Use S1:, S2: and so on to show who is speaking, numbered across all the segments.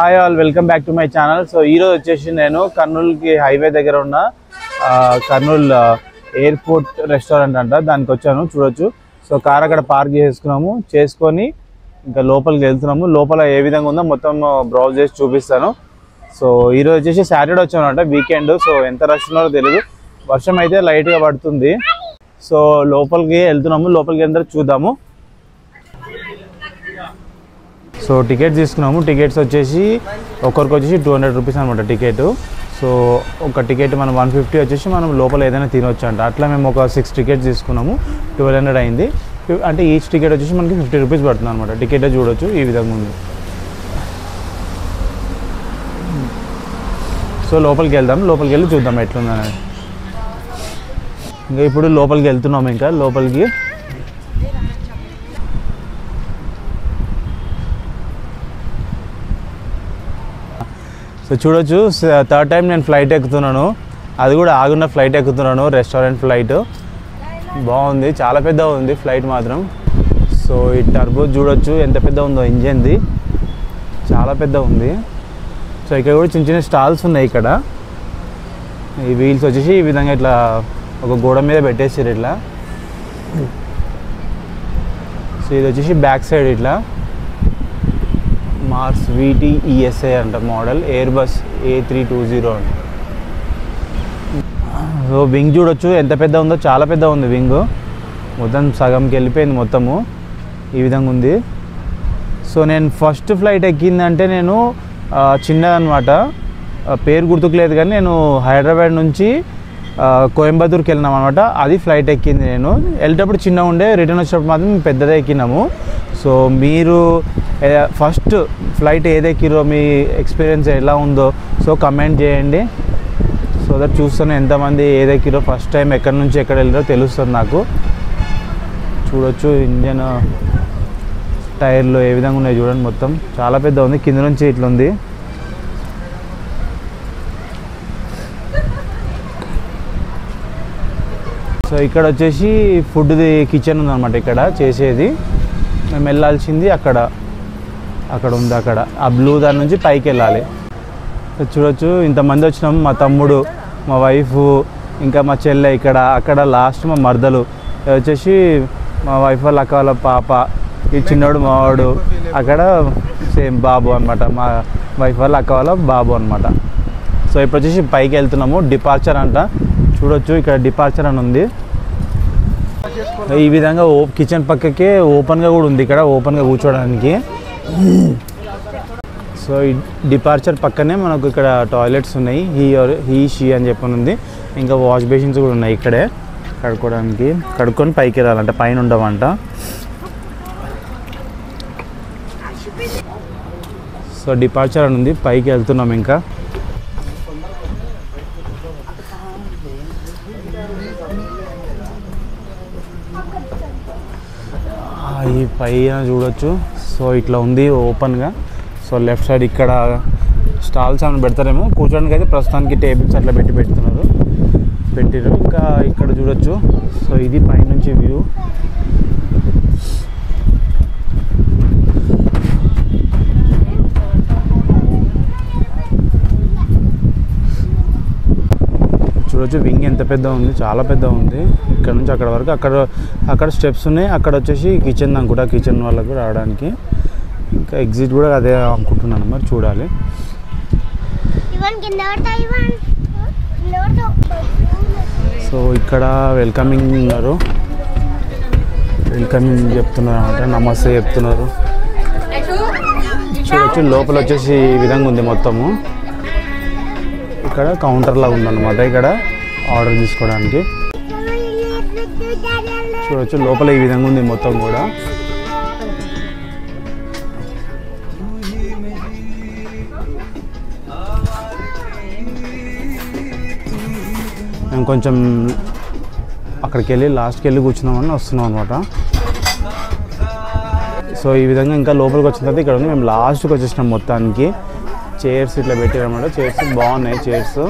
S1: Hi all, welcome back to my channel. So ఈరోజు వచ్చేసి నేను కర్నూలుకి హైవే దగ్గర ఉన్న కర్నూలు ఎయిర్పోర్ట్ రెస్టారెంట్ అంట దానికి వచ్చాను. చూడొచ్చు. సో కార్ అక్కడ పార్క్ చేసుకొని ఇంకా లోపలికి వెళ్తున్నాము. లోపల ఏ విధంగా ఉందో మొత్తం బ్రౌజ్ చేసి చూపిస్తాను. సో ఈరోజు వచ్చేసి సాటర్డే వచ్చామంట, వీకెండ్. సో ఎంత రష్ ఉన్నారో తెలియదు. వర్షం అయితే లైట్గా పడుతుంది. సో లోపలికి వెళ్తున్నాము. లోపలికి వెళ్తే చూద్దాము. సో టికెట్స్ తీసుకున్నాము. టికెట్స్ వచ్చేసి ఒక్కరికి వచ్చేసి 200 రూపీస్ అనమాట టికెట్. సో ఒక టికెట్ మనం 150 వచ్చేసి మనం లోపల ఏదైనా తినొచ్చు అంట. అట్లా మేము ఒక 6 టికెట్స్ తీసుకున్నాము. 1200 అయింది. అంటే ఈచ్ టికెట్ వచ్చేసి మనకి 50 రూపీస్ పడుతుంది అనమాట. టికెట్ చూడొచ్చు ఈ విధంగా ఉంది. సో లోపలికి వెళ్దాం. లోపలికి వెళ్ళి చూద్దాం ఎట్లుందని. ఇంకా ఇప్పుడు లోపలికి వెళ్తున్నాము. ఇంకా లోపలికి సో చూడొచ్చు. థర్డ్ టైం నేను ఫ్లైట్ ఎక్కుతున్నాను. అది కూడా ఆగున్న ఫ్లైట్ ఎక్కుతున్నాను. రెస్టారెంట్ ఫ్లైట్ బాగుంది, చాలా పెద్ద ఉంది ఫ్లైట్ మాత్రం. సో ఈ టర్బో చూడొచ్చు ఎంత పెద్ద ఉందో. ఇంజన్ది చాలా పెద్ద ఉంది. సో ఇక్కడ కూడా చిన్న చిన్న స్టాల్స్ ఉన్నాయి. ఇక్కడ ఈ వీల్స్ వచ్చేసి ఈ విధంగా ఇట్లా ఒక గోడ మీద పెట్టేసారు ఇట్లా. సో ఇది వచ్చేసి బ్యాక్ సైడ్ ఇట్లా మార్స్ VT-ESA అంట మోడల్, ఎయిర్బస్ A320 అంట. సో వింగ్ చూడొచ్చు ఎంత పెద్ద ఉందో. చాలా పెద్ద ఉంది వింగ్. మొత్తం సగంకి వెళ్ళిపోయింది మొత్తము. ఈ విధంగా ఉంది. సో నేను ఫస్ట్ ఫ్లైట్ ఎక్కిందంటే నేను చిన్నదనమాట, పేరు గుర్తుకులేదు కానీ నేను హైదరాబాద్ నుంచి కోయంబత్తూర్కి వెళ్ళినాం అనమాట. అది ఫ్లైట్ ఎక్కింది నేను. వెళ్ళేటప్పుడు చిన్నగా ఉండే, రిటర్న్ వచ్చేటప్పుడు మాత్రం పెద్దదే ఎక్కినాము. సో మీరు ఫస్ట్ ఫ్లైట్ ఏది ఎక్కిరో, మీ ఎక్స్పీరియన్స్ ఎలా ఉందో సో కమెంట్ చేయండి. సో దట్ చూస్తాను ఎంతమంది ఏది ఎక్కిరో, ఫస్ట్ టైం ఎక్కడి నుంచి ఎక్కడ వెళ్ళారో తెలుస్తుంది నాకు. చూడొచ్చు ఇంజన్ టైర్లు ఏ విధంగా ఉన్నాయి చూడండి. మొత్తం చాలా పెద్ద ఉంది. కింద నుంచి ఇట్లా ఉంది. సో ఇక్కడ వచ్చేసి ఫుడ్ది కిచెన్ ఉందన్నమాట. ఇక్కడ చేసేది మేము వెళ్ళాల్సింది అక్కడ ఉంది. అక్కడ ఆ బ్లూ దాని నుంచి పైకి వెళ్ళాలి. చూడొచ్చు ఇంతమంది వచ్చినాము. మా తమ్ముడు, మా వైఫ్, ఇంకా మా చెల్లె ఇక్కడ. అక్కడ లాస్ట్ మా మరదలు వచ్చేసి మా వైఫ్ వాళ్ళ అక్క వాళ్ళ పాప. ఈ చిన్నోడు మావాడు. అక్కడ సేమ్ బాబు అనమాట, మా వైఫ్ వాళ్ళ అక్క వాళ్ళ బాబు అనమాట. సో ఇప్పుడు వచ్చేసి పైకి వెళ్తున్నాము. డిపార్చర్ అంట. చూడొచ్చు ఇక్కడ డిపార్చర్ అని ఉంది. ఈ విధంగా కిచెన్ పక్కకే ఓపెన్గా కూడా ఉంది. ఇక్కడ ఓపెన్గా కూర్చోడానికి. సో ఈ డిపార్చర్ పక్కనే మనకు ఇక్కడ టాయిలెట్స్ ఉన్నాయి. హీ షీ అని చెప్పని ఉంది. ఇంకా వాష్ బేసిన్స్ కూడా ఉన్నాయి ఇక్కడే కడుక్కోవడానికి. కడుక్కొని పైకి వెళ్ళాలంట, పైన ఉండవంట. సో డిపార్చర్ అని ఉంది. పైకి వెళ్తున్నాం. ఇంకా ఈ పైన చూడొచ్చు. సో ఇట్లా ఉంది ఓపెన్గా. సో లెఫ్ట్ సైడ్ ఇక్కడ స్టాల్స్ ఏమైనా పెడతారేమో కూర్చోడానికి. అయితే ప్రస్తుతానికి టేబుల్స్ అట్లా పెట్టిరు. ఇంకా ఇక్కడ చూడొచ్చు. సో ఇది పైనుంచి వ్యూ. చూడొచ్చు వింగ్ ఎంత పెద్ద ఉంది. చాలా పెద్ద ఉంది. ఇక్కడ నుంచి అక్కడ వరకు. అక్కడ స్టెప్స్ ఉన్నాయి. అక్కడ వచ్చేసి కిచెన్ అనుకుంటా, కిచెన్ వాళ్ళకు రావడానికి. ఇంకా ఎగ్జిట్ కూడా అదే అనుకుంటున్నాను, మరి చూడాలి. సో ఇక్కడ వెల్కమింగ్ ఉన్నారు. వెల్కమింగ్ చెప్తున్నారు అనమాట. నమస్తే చెప్తున్నారు. చూడొచ్చు లోపల వచ్చేసి ఈ విధంగా ఉంది మొత్తము. ఇక్కడ కౌంటర్ లాగా ఉందన్నమాట. ఇక్కడ ఆర్డర్ తీసుకోవడానికి. చూడొచ్చు లోపల ఈ విధంగా ఉంది మొత్తం కూడా. మేము కొంచెం అక్కడికి వెళ్ళి లాస్ట్కి వెళ్ళి కూర్చున్నామని వస్తున్నాం అనమాట. సో ఈ విధంగా ఇంకా లోపలికి వచ్చిన తర్వాత ఇక్కడ ఉంది. మేము లాస్ట్కి వచ్చేసినాం మొత్తానికి. చైర్స్ ఇట్లా పెట్టారన్నమాట. చైర్స్ బాగున్నాయి. చైర్స్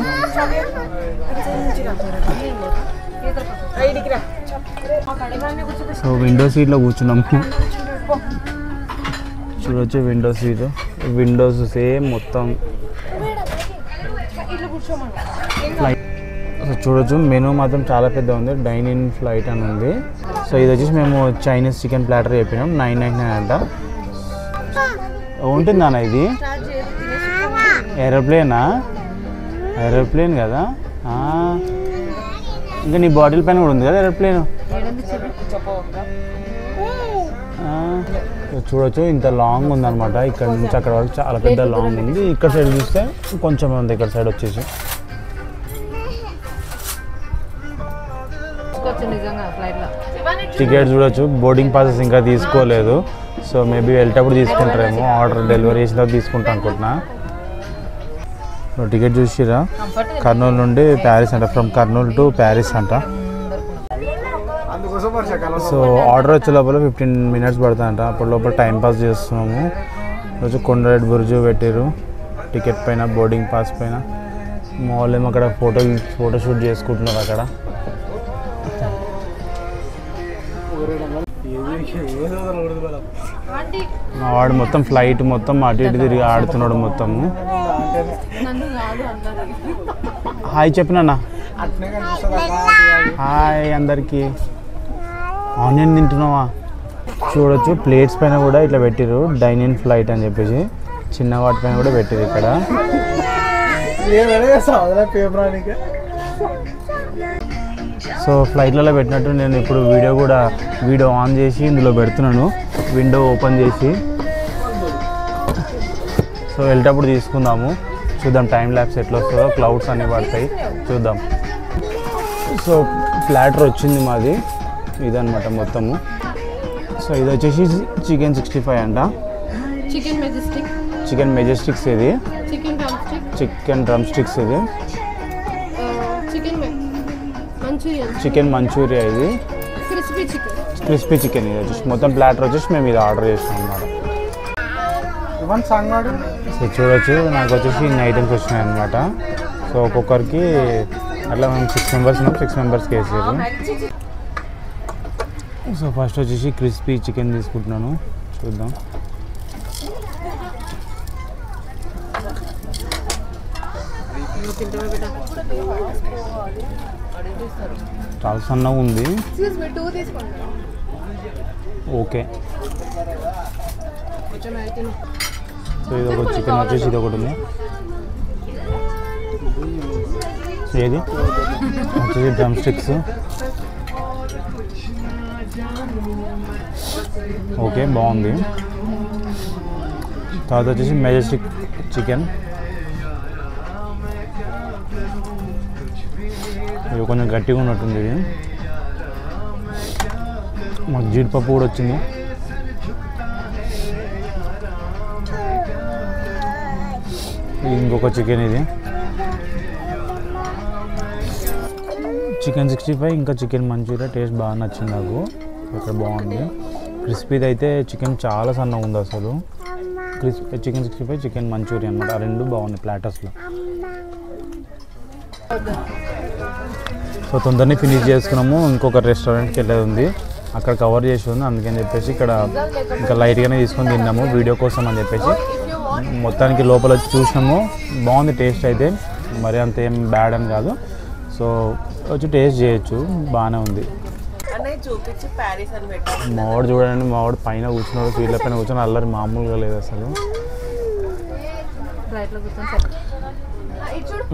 S1: సో విండో సీట్లో కూర్చున్నాము. చూడొచ్చు విండో సీట్ విండోస్ సేమ్ మొత్తం ఫ్లైట్. చూడొచ్చు మెనూ మాత్రం చాలా పెద్ద ఉంది, డైన్ ఇన్ ఫ్లైట్ అని ఉంది. సో ఇది వచ్చేసి మేము చైనీస్ చికెన్ ప్లాటర్ చెప్పినాం, 999 అంట. ఉంటుందా ఇది ఏరోప్లేన్ కదా. ఇంకా నీ బాటిల్ పైన కూడా ఉంది కదా ఏరోప్లేన్. చూడొచ్చు ఇంత లాంగ్ ఉందన్నమాట, ఇక్కడ నుంచి అక్కడ వరకు చాలా పెద్ద లాంగ్ ఉంది. ఇక్కడ సైడ్ చూస్తే కొంచెం ఉంది, ఇక్కడ సైడ్ వచ్చేసి. టికెట్ చూడొచ్చు, బోర్డింగ్ పాసెస్ ఇంకా తీసుకోలేదు. సో మేబీ వెళ్ళేటప్పుడు తీసుకుంటారేమో, ఆర్డర్ డెలివరీ చేసిన తర్వాత తీసుకుంటా అనుకుంటున్నా. టికెట్ చూసిరా, కర్నూలు నుండి ప్యారిస్ అంట, ఫ్రమ్ కర్నూలు టు ప్యారిస్ అంట. సో ఆర్డర్ వచ్చే లోపల 15 minutes పడుతుందంట, అప్పటి లోపల టైం పాస్ చేస్తున్నాము. రోజు కొండరెడ్డి బుర్జు పెట్టారు టికెట్ పైన, బోర్డింగ్ పాస్ పైన. మా వాళ్ళేమో అక్కడ ఫోటోషూట్ చేసుకుంటున్నారు అక్కడ. మా వాడు మొత్తం ఫ్లైట్ మొత్తం అటు ఇటు తిరిగి ఆడుతున్నాడు మొత్తము. హాయ్ చెప్పినా, హాయ్ అందరికీ. ఆనియన్ తింటున్నావా? చూడొచ్చు ప్లేట్స్ పైన కూడా ఇట్లా పెట్టిరు, డైన్ ఇన్ ఫ్లైట్ అని చెప్పేసి. చిన్న వాటి పైన కూడా పెట్టిరు ఇక్కడ. సో ఫ్లైట్లలో పెట్టినట్టు నేను ఇప్పుడు వీడియో ఆన్ చేసి ఇందులో పెడుతున్నాను, విండో ఓపెన్ చేసి. సో వెళ్ళేటప్పుడు తీసుకుందాము, చూద్దాం టైం ల్యాప్స్ ఎట్లా వస్తుందో. క్లౌడ్స్ అన్నీ పడతాయి, చూద్దాం. సో ప్లాటర్ వచ్చింది మాది, ఇదన్నమాట మొత్తము. సో ఇది వచ్చేసి చికెన్ 65 అంట, చికెన్ మెజెస్టిక్స్ ఇది, చికెన్ డ్రమ్ స్టిక్స్ ఇది, చికెన్ మంచూరియా ఇది, క్రిస్పీ చికెన్ ఇది వచ్చేసి. మొత్తం ప్లాటర్ వచ్చేసి మేము ఇది ఆర్డర్ చేసాం అన్నమాట. సో చూడొచ్చు నాకు వచ్చేసి ఇన్ని ఐటమ్స్ వచ్చినాయి అనమాట. సో ఒక్కొక్కరికి అట్లా మేము 6 members ఉన్నాం, 6 members వేసారు. సో ఫస్ట్ వచ్చేసి క్రిస్పీ చికెన్ తీసుకుంటున్నాను, చూద్దాం. చాలా సన్నగా ఉంది. ఓకే, సో ఇది ఒక చికెన్ వచ్చేసి ఇది ఒకటి ఉంది. ఏది వచ్చేసి డ్రమ్ స్టిక్స్. ఓకే బాగుంది. తర్వాత వచ్చేసి మెజెస్టిక్ చికెన్, ఇది కొంచెం గట్టిగా ఉన్నట్టుంది. ఇది మాకు జీడిపప్పు కూడా వచ్చింది. ఇంకొక చికెన్, ఇది చికెన్ 65, ఇంకా చికెన్ మంచూరియా. టేస్ట్ బాగా నచ్చింది నాకు, ఇక్కడ బాగుంది. క్రిస్పీది అయితే చికెన్ చాలా సన్నగా ఉంది అసలు. క్రిస్పీ చికెన్ 65, చికెన్ మంచూరియా అనమాట, ఆ రెండు బాగున్నాయి ప్లాటర్స్లో. సో తొందరనే ఫినిష్ చేసుకున్నాము. ఇంకొక రెస్టారెంట్కి వెళ్ళేది ఉంది, అక్కడ కవర్ చేసి ఉంది, అందుకని చెప్పేసి ఇక్కడ ఇంకా లైట్గానే తీసుకొని తిన్నాము వీడియో కోసం అని చెప్పేసి. మొత్తానికి లోపల వచ్చి చూసినాము, బాగుంది టేస్ట్ అయితే, మరి అంత ఏం బ్యాడ్ అని కాదు. సో వచ్చి టేస్ట్ చేయొచ్చు, బాగానే ఉంది. మావాడు చూడండి, మావాడు పైన కూర్చున్నాడు, సీట్ల పైన కూర్చొని, అల్లరి మామూలుగా లేదు అసలు.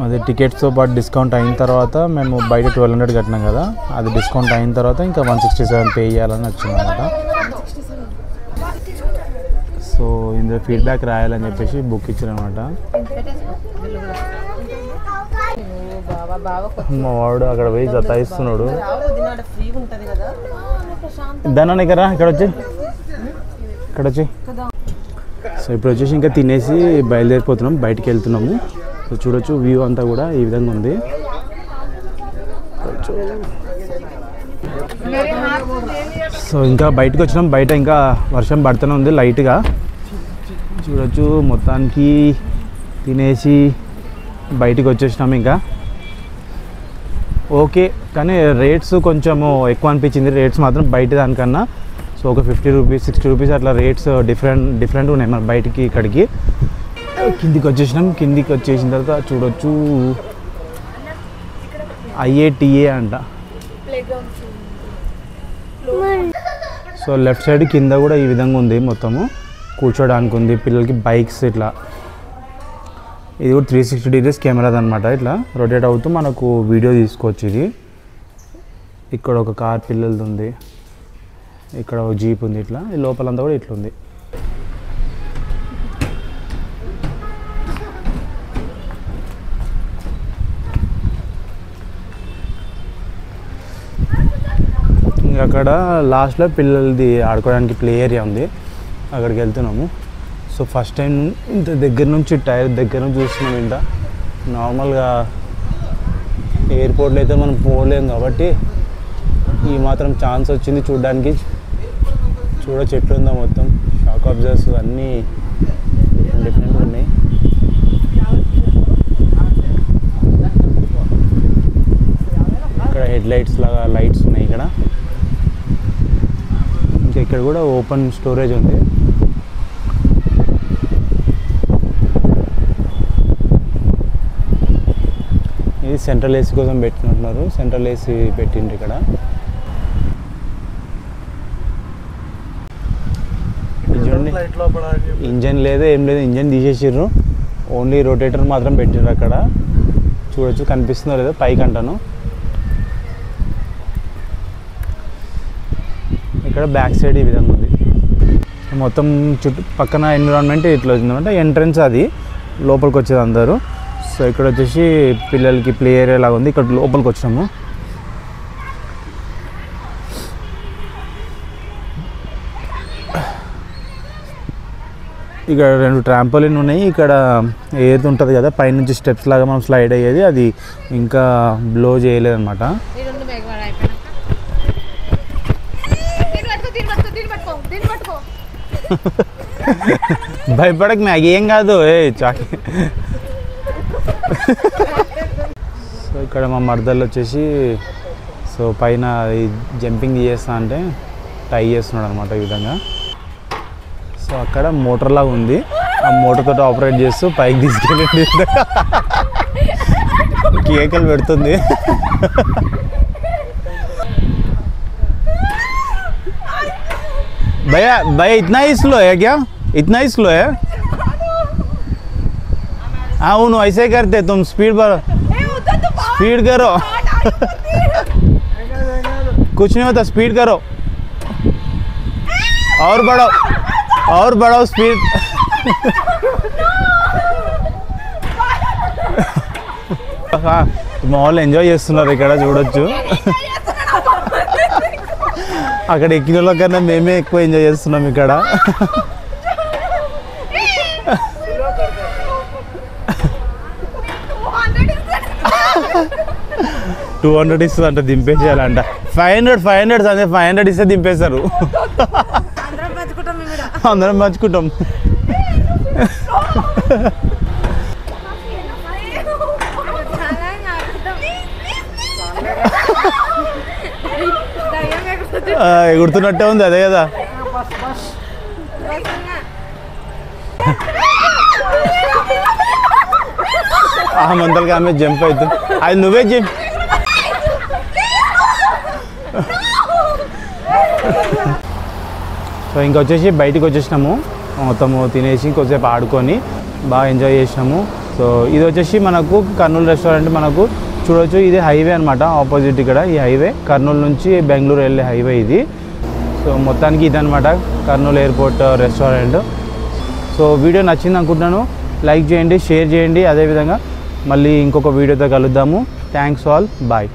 S1: అది టికెట్స్తో పాటు డిస్కౌంట్ అయిన తర్వాత మేము బయట 1200 కట్టినాం కదా, అది డిస్కౌంట్ అయిన తర్వాత ఇంకా 167 పే చేయాలని వచ్చింది అనమాట. సో ఇందులో ఫీడ్బ్యాక్ రాయాలని చెప్పేసి బుక్ ఇచ్చారనమాట. మా వాడు అక్కడ పోయి జతాయిస్తున్నాడు. దాని ఇక్కడ వచ్చి సో ఇప్పుడు వచ్చేసి ఇంకా తినేసి బయలుదేరిపోతున్నాం, బయటికి వెళ్తున్నాము. సో చూడొచ్చు వ్యూ అంతా కూడా ఈ విధంగా ఉంది. సో ఇంకా బయటకు వచ్చినాం, బయట ఇంకా వర్షం పడుతూనే ఉంది లైట్గా. చూడొచ్చు మొత్తానికి తినేసి బయటికి వచ్చేసినాము ఇంకా. ఓకే, కానీ రేట్స్ కొంచెము ఎక్కువ అనిపించింది, రేట్స్ మాత్రం బయట దానికన్నా. సో సో ఒక 50 రూపీస్ 60 రూపీస్ అట్లా రేట్స్ డిఫరెంట్ ఉన్నాయి మన బయటికి ఇక్కడికి. కిందికి వచ్చేసినాం. కిందికి వచ్చేసిన తర్వాత చూడొచ్చు IATA అంట. సో లెఫ్ట్ సైడ్ కింద కూడా ఈ విధంగా ఉంది, మొత్తము కూర్చోడానికి ఉంది పిల్లలకి, బైక్స్ ఇట్లా. ఇది కూడా 360 డిగ్రీస్ కెమెరాది అనమాట. ఇట్లా రొటేట్ అవుతూ మనకు వీడియో తీసుకోవచ్చు. ఇది ఇక్కడ ఒక కార్ పిల్లలది ఉంది, ఇక్కడ ఒక జీప్ ఉంది. ఇట్లా ఈ లోపలంతా కూడా ఇట్లా ఉంది. అక్కడ లాస్ట్లో పిల్లలది ఆడుకోవడానికి ప్లే ఏరియా ఉంది, అక్కడికి వెళ్తున్నాము. సో ఫస్ట్ టైం ఇంత దగ్గర నుంచి టైర్ దగ్గర నుంచి చూస్తున్నాం. ఇంత నార్మల్గా ఎయిర్పోర్ట్లో అయితే మనం పోలేం కాబట్టి ఈ మాత్రం ఛాన్స్ వచ్చింది చూడడానికి. చెట్లు ఉందా మొత్తం, షాక్ అబ్జర్వ్స్ అన్నీ డిఫరెంట్ ఉన్నాయి. ఇక్కడ హెడ్ లైట్స్ లాగా లైట్స్ ఉన్నాయి ఇక్కడ. ఇంకా ఇక్కడ కూడా ఓపెన్ స్టోరేజ్ ఉంది. ఇది సెంట్రల్ ఏసీ కోసం పెట్టినట్టున్నారు, సెంట్రల్ ఏసీ పెట్టిండ్రు ఇక్కడ. ఇంజన్ లేదు, ఏం లేదు, ఇంజన్ తీసేసిర్రు, ఓన్లీ రొటేటర్ మాత్రం పెట్టిర్రు అక్కడ. చూడొచ్చు, కనిపిస్తుందో లేదో పైకి అంటాను. ఇక్కడ బ్యాక్ సైడ్ ఈ విధంగా ఉంది. మొత్తం చుట్టూ పక్కన ఎన్విరాన్మెంట్ ఇట్లా వచ్చిందన్నమాట. ఎంట్రన్స్ అది, లోపలికి వచ్చేది అందరూ. సో ఇక్కడ వచ్చేసి పిల్లలకి ప్లే ఏరియా లాగా ఉంది. ఇక్కడ లోపలికి వచ్చాము. ఇక్కడ 2 ట్రాంపోలిన్ ఉన్నాయి. ఇక్కడ ఏది ఉంటుంది కదా పైనుంచి స్టెప్స్ లాగా మనం స్లైడ్ అయ్యేది, అది ఇంకా బ్లో చేయలేదు అనమాట. భయపడక మ్యాగీ ఏం కాదు, చాకి. సో ఇక్కడ మా మర్దలు వచ్చేసి సో పైన జంపింగ్ చేస్తా అంటే టై చేస్తున్నాడు అనమాట ఈ విధంగా. సో అక్కడ మోటార్ లాగా ఉంది, ఆ మోటార్ తోటి ఆపరేట్ చేస్తూ పైకి తీసుకెళ్ళి కేకలు పెడుతుంది. भैया भैया इतना ही स्लो है क्या? इतना ही स्लो है? हाँ उन ऐसे करते, तुम स्पीड बढ़ो, स्पीड करो. कुछ नहीं होता, स्पीड करो और बढ़ो स्पीड. మామూలు ఎంజాయ్ చేస్తున్నారు ఇక్కడ చూడొచ్చు. అక్కడ ఎక్కిన వాళ్ళ కన్నా మేమే ఎక్కువ ఎంజాయ్ చేస్తున్నాం ఇక్కడ. 200 ఇస్తుందంట, దింపేసేయాలంట. 500 అదే 500 ఇస్తే దింపేస్తారు. అందరం పంచుకుంటాం. ఎగురుతున్నట్టే ఉంది, అదే కదా. ఆ మందలకి ఆమె జంప్ అవుతుంది, అది నువ్వే జంప్. సో ఇంకొచ్చేసి బయటికి వచ్చేసినాము, మొత్తము తినేసి కొద్దిసేపు ఆడుకొని బాగా ఎంజాయ్ చేసినాము. సో ఇది వచ్చేసి మనకు కర్నూలు రెస్టారెంట్ మనకు చూడవచ్చు. ఇది హైవే అనమాట, ఆపోజిట్ ఇక్కడ ఈ హైవే కర్నూలు నుంచి బెంగళూరు వెళ్ళే హైవే ఇది. సో మొత్తానికి ఇదనమాట Kurnool airport restaurant. So video నచ్చింది అనుకుంటున్నాను, లైక్ చేయండి, షేర్ చేయండి. అదేవిధంగా మళ్ళీ ఇంకొక వీడియోతో కలుద్దాము. Thanks all, bye.